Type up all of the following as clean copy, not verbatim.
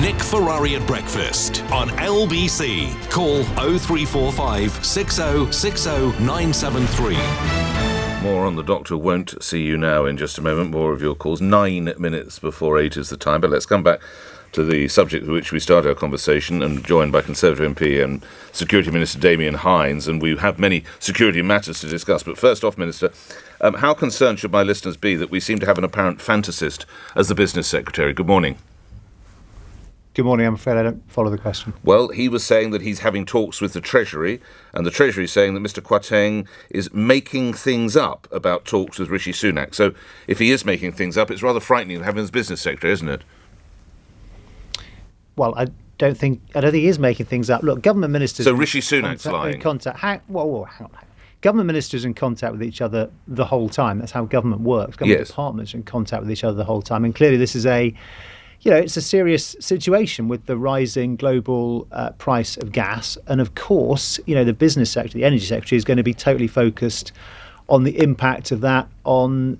Nick Ferrari at breakfast on LBC. Call 0345 6060 973. More on The Doctor Won't See You Now in just a moment. More of your calls. 9 minutes before 8 is the time. But let's come back to the subject with which we started our conversation, and joined by Conservative MP and Security Minister Damian Hinds. And we have many security matters to discuss. But first off, Minister, how concerned should my listeners be that we seem to have an apparent fantasist as the Business Secretary? Good morning. Good morning. I'm afraid I don't follow the question. Well, he was saying that he's having talks with the Treasury, and the Treasury is saying that Mr Kwarteng is making things up about talks with Rishi Sunak. So if he is making things up, it's rather frightening to have him as Business Secretary, isn't it? Well, I don't think he is making things up. Look, government ministers... So Rishi Sunak's lying? Hang on. Government ministers are in contact with each other the whole time. That's how government works. Government departments are in contact with each other the whole time. And clearly this is it's a serious situation with the rising global price of gas. And of course, the business sector, the energy sector, is going to be totally focused on the impact of that on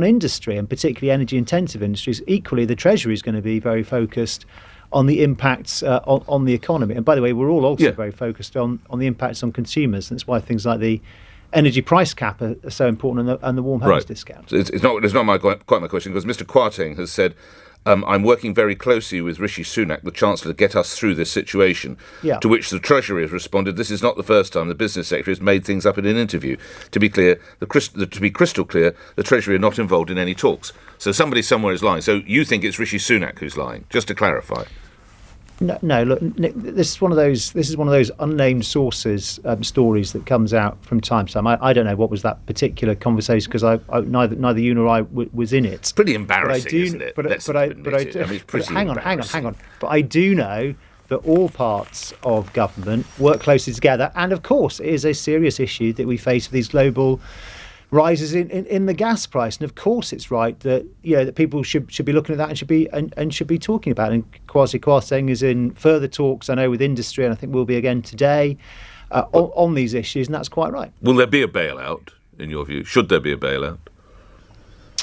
industry, and particularly energy-intensive industries. Equally, the Treasury is going to be very focused on the impacts on the economy. And by the way, we're all also very focused on the impacts on consumers. And that's why things like the energy price cap are so important, and the warm homes discount. It's not quite my question, because Mr Kwarteng has said, I'm working very closely with Rishi Sunak, the Chancellor, to get us through this situation. Yeah. To which the Treasury has responded, this is not the first time the Business Secretary has made things up in an interview. To be clear, to be crystal clear, the Treasury are not involved in any talks. So somebody somewhere is lying. So you think it's Rishi Sunak who's lying, just to clarify? No. Look, Nick, this is one of those unnamed sources stories that comes out from time to time. I don't know what was that particular conversation, because neither you nor I was in it. It's pretty embarrassing, isn't it? Hang on. But I do know that all parts of government work closely together, and of course, it is a serious issue that we face with these global rises in the gas price. And of course it's right that that people should be looking at that and should be talking about it. And Kwasi Kwarteng is in further talks, I know, with industry, and I think we'll be again today on these issues, and that's quite right. Will there be a bailout, in your view? Should there be a bailout?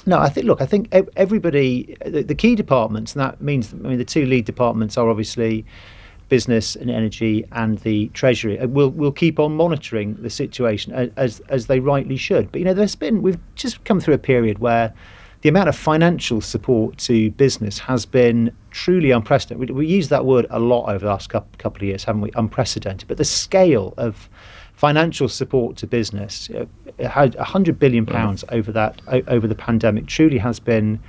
No, I think everybody, the key departments, and that means, the two lead departments are obviously Business and Energy and the Treasury. We'll keep on monitoring the situation as they rightly should. But we've just come through a period where the amount of financial support to business has been truly unprecedented. We use that word a lot over the last couple of years, haven't we? Unprecedented. But the scale of financial support to business, it had £100 billion over the pandemic, truly has been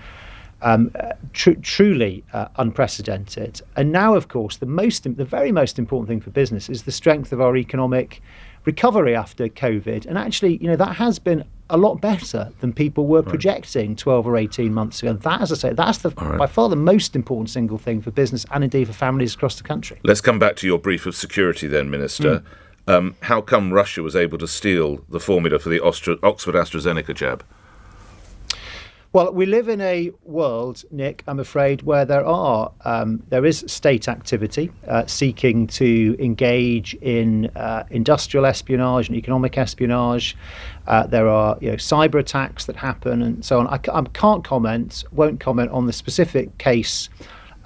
truly unprecedented. And now, of course, the very most important thing for business is the strength of our economic recovery after COVID. And actually, that has been a lot better than people were projecting 12 or 18 months ago. That, as I say, that's by far the most important single thing for business and indeed for families across the country. Let's come back to your brief of security then, Minister. How come Russia was able to steal the formula for the Oxford AstraZeneca jab? Well, we live in a world, Nick, I'm afraid, where there is state activity seeking to engage in industrial espionage and economic espionage. There are cyber attacks that happen and so on. I won't comment on the specific case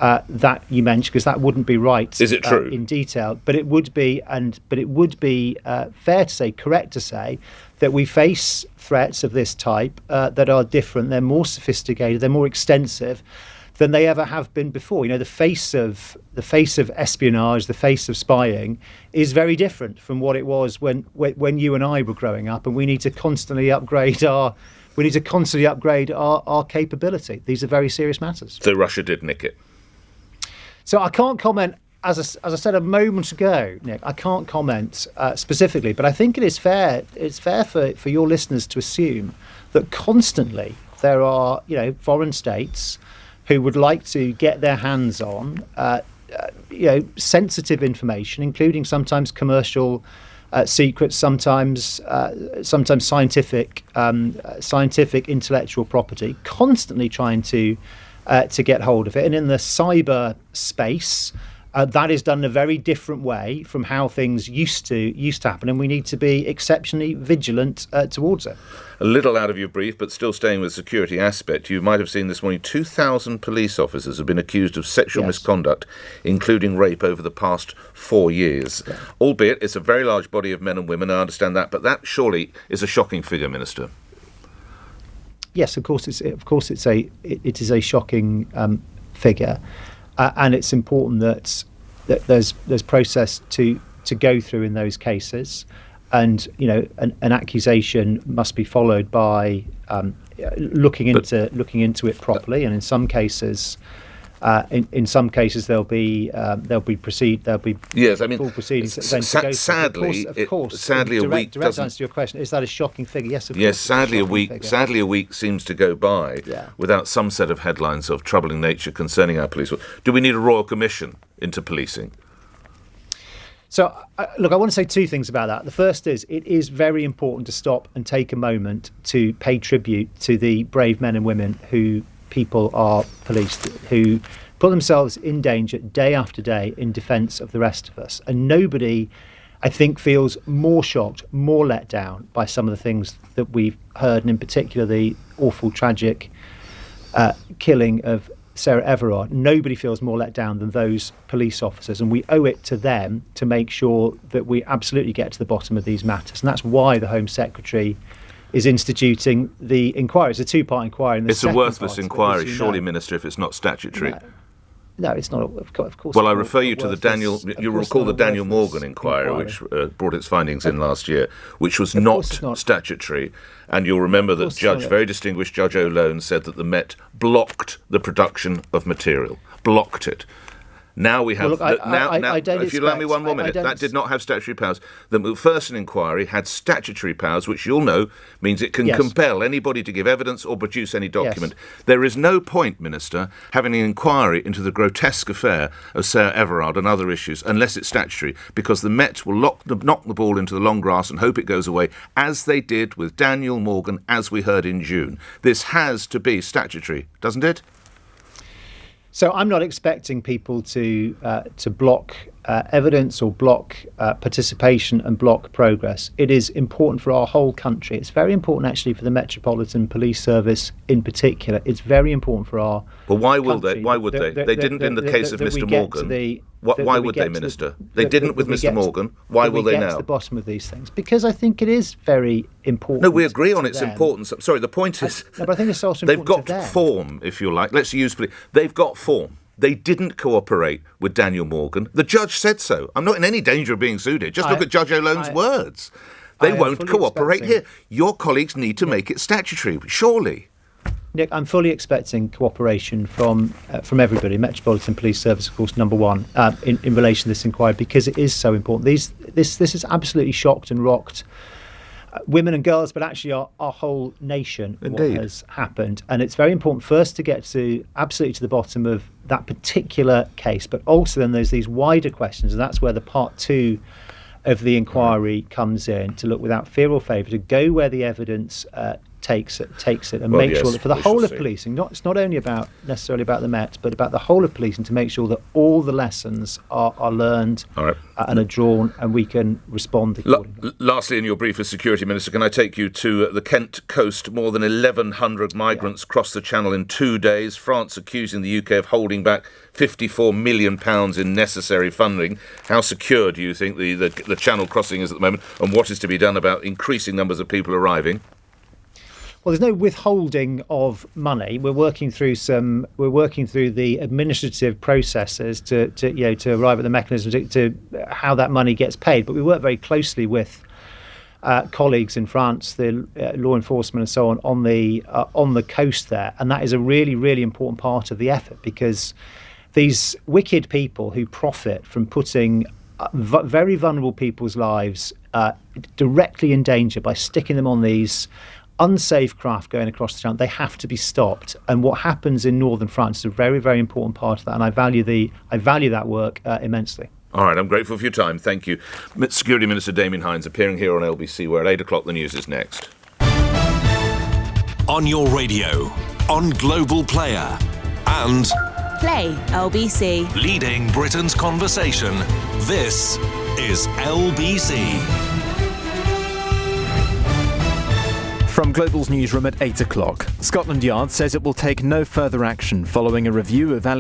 that you mentioned, because that wouldn't be right. Is it true? In detail, but it would be, fair to say, correct to say, that we face threats of this type that are different. They're more sophisticated. They're more extensive than they ever have been before. The face of espionage, the face of spying, is very different from what it was when you and I were growing up, and we need to constantly upgrade our capability. These are very serious matters. So Russia did nick it. So I can't comment, as I said a moment ago, Nick, I can't comment specifically, but I think it is fair. It's fair for your listeners to assume that constantly there are foreign states who would like to get their hands on sensitive information, including sometimes commercial secrets, sometimes scientific intellectual property, constantly trying to get hold of it. And in the cyber space, That is done in a very different way from how things used to happen, and we need to be exceptionally vigilant towards it. A little out of your brief, but still staying with the security aspect, you might have seen this morning 2,000 police officers have been accused of sexual misconduct, including rape, over the past 4 years. Yeah. Albeit it's a very large body of men and women, I understand that, but that surely is a shocking figure, Minister. Yes, of course it is a shocking figure. And it's important that there's process to go through in those cases, and an accusation must be followed by looking into it properly. And in some cases, there'll be full proceedings. Sadly, a week. Direct answer to your question: is that a shocking figure? Yes, of course. Yes, sadly, a week seems to go by without some set of headlines of troubling nature concerning our police. Do we need a royal commission into policing? So, look, I want to say two things about that. The first is it is very important to stop and take a moment to pay tribute to the brave men and women who people are policed, who put themselves in danger day after day in defence of the rest of us. And nobody, I think, feels more shocked, more let down by some of the things that we've heard, and in particular the awful, tragic killing of Sarah Everard. Nobody feels more let down than those police officers, and we owe it to them to make sure that we absolutely get to the bottom of these matters. And that's why the Home Secretary is instituting the inquiry. It's a two-part inquiry. It's a worthless inquiry, surely, Minister, if it's not statutory. No, it's not. Of course. Well, I refer you to the Daniel. You recall the Daniel Morgan inquiry, which brought its findings in last year, which was not statutory. And you'll remember that very distinguished Judge O'Lone said that the Met blocked the production of material, blocked it. Now we have. If you allow me one more minute, that did not have statutory powers. The Macpherson inquiry had statutory powers, which you'll know means it can compel anybody to give evidence or produce any document. Yes. There is no point, Minister, having an inquiry into the grotesque affair of Sarah Everard and other issues unless it's statutory, because the Met will knock the ball into the long grass and hope it goes away, as they did with Daniel Morgan, as we heard in June. This has to be statutory, doesn't it? So I'm not expecting people to block evidence or block participation and block progress. It is important for our whole country. It's very important, actually, for the Metropolitan Police Service in particular. It's very important for our. Well, why will they? Why would they? They didn't in the case of Mr. Morgan. Why would they, Minister? They didn't with Mr. Morgan. Why will they now? To the bottom of these things, because I think it is very important. No, we agree on its importance. Sorry, the point is, but I think it's also they've got form, if you like. Let's use they've got form. They didn't cooperate with Daniel Morgan. The judge said so. I'm not in any danger of being sued here. Just look at Judge O'Lone's words. They won't cooperate here. Your colleagues need to make it statutory, surely. Nick, I'm fully expecting cooperation from everybody. Metropolitan Police Service, of course, number one, in relation to this inquiry, because it is so important. This has absolutely shocked and rocked women and girls, but actually our whole nation. Indeed. What has happened. And it's very important first to get absolutely to the bottom of that particular case, but also then there's these wider questions, and that's where the part two of the inquiry comes in, to look without fear or favour, to go where the evidence takes it, and make sure that for the whole of policing, it's not only necessarily about the Met, but about the whole of policing, to make sure that all the lessons are learned and are drawn, and we can respond accordingly. Lastly, in your brief as Security Minister, can I take you to the Kent coast? More than 1,100 migrants crossed the Channel in 2 days. France accusing the UK of holding back £54 million in necessary funding. How secure do you think the Channel crossing is at the moment, and what is to be done about increasing numbers of people arriving? Well, there's no withholding of money. We're working through the administrative processes to arrive at the mechanisms to how that money gets paid. But we work very closely with colleagues in France, the law enforcement and so on the coast there, and that is a really, really important part of the effort, because these wicked people who profit from putting very vulnerable people's lives directly in danger by sticking them on these unsafe craft going across the Channel, they have to be stopped. And what happens in northern France is a very, very important part of that, and I value that work immensely. All right, I'm grateful for your time. Thank you. Security Minister Damian Hinds appearing here on LBC, where at 8 o'clock the news is next. On your radio, on Global Player, and Play LBC. Leading Britain's conversation. This is LBC. From Global's newsroom at 8 o'clock, Scotland Yard says it will take no further action following a review of allegations